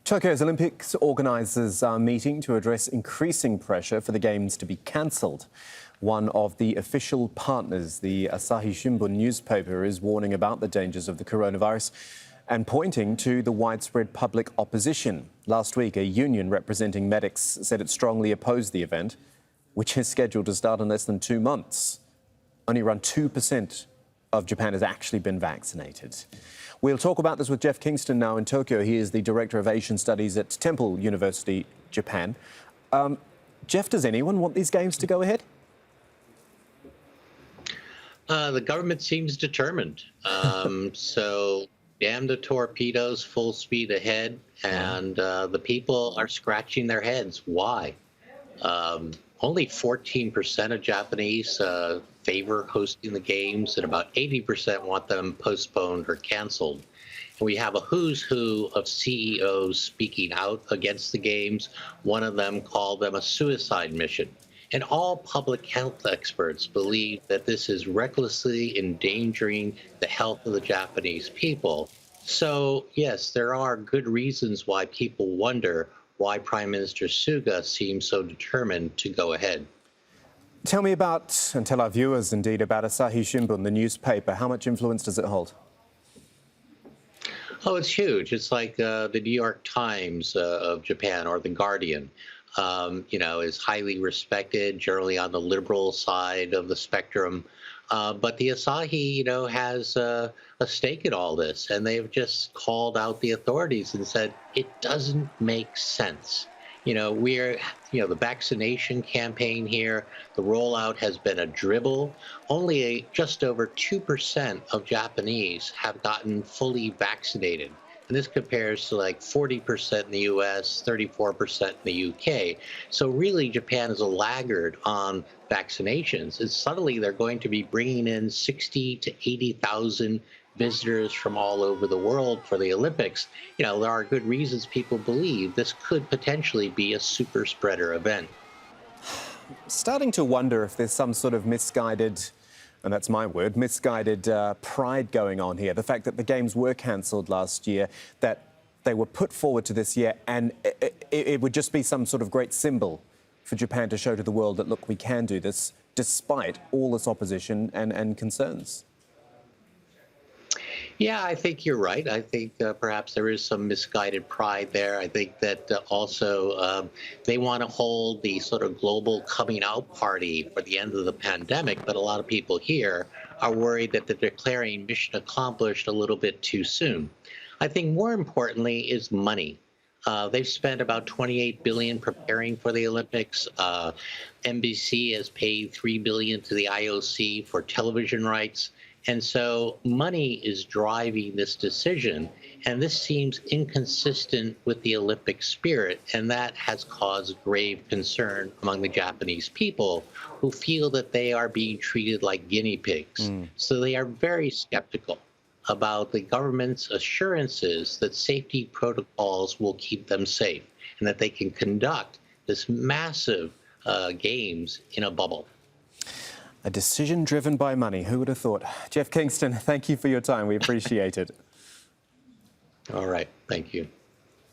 Tokyo's Olympics organisers are meeting to address increasing pressure for the Games to be cancelled. One of the official partners, the Asahi Shimbun newspaper, is warning about the dangers of the coronavirus and pointing to the widespread public opposition. Last week, a union representing medics said it strongly opposed the event, which is scheduled to start in less than 2 months. Only around 2% of Japan has actually been vaccinated. We'll talk about this with Jeff Kingston now in Tokyo. He is the Director of Asian Studies at Temple University, Japan. Jeff, does anyone want these games to go ahead? The government seems determined. So damn the torpedoes, full speed ahead. And the people are scratching their heads. Why? Only 14% of Japanese favor hosting the games, and about 80% want them postponed or canceled. And we have a who's who of CEOs speaking out against the games. One of them called them a suicide mission. And all public health experts believe that this is recklessly endangering the health of the Japanese people. So, yes, there are good reasons why people wonder why Prime Minister Suga seems so determined to go ahead. Tell me about, and tell our viewers indeed, about Asahi Shimbun, the newspaper. How much influence does it hold? Oh, it's huge. It's like the New York Times of Japan, or The Guardian. Is highly respected, generally on the liberal side of the spectrum. But the Asahi, has a stake in all this, and they've just called out the authorities and said it doesn't make sense. The vaccination campaign here, the rollout has been a dribble. Only just over 2% of Japanese have gotten fully vaccinated. And this compares to like 40% in the US, 34% in the UK. So really, Japan is a laggard on vaccinations. And suddenly they're going to be bringing in 60 to 80,000 visitors from all over the world for the Olympics. There are good reasons people believe this could potentially be a super spreader event. Starting to wonder if there's some sort of misguided, and that's my word, misguided pride going on here. The fact that the games were cancelled last year, that they were put forward to this year, and it would just be some sort of great symbol for Japan to show to the world that, look, we can do this despite all this opposition and concerns. Yeah, I think you're right. I think perhaps there is some misguided pride there. I think that also they want to hold the sort of global coming out party for the end of the pandemic, but a lot of people here are worried that they're declaring mission accomplished a little bit too soon. I think more importantly is money. They've spent about $28 billion preparing for the Olympics. NBC has paid $3 billion to the IOC for television rights. And so money is driving this decision, and this seems inconsistent with the Olympic spirit, and that has caused grave concern among the Japanese people, who feel that they are being treated like guinea pigs. So they are very skeptical about the government's assurances that safety protocols will keep them safe and that they can conduct this massive games in a bubble. A decision driven by money. Who would have thought? Jeff Kingston, thank you for your time. We appreciate it. All right. Thank you.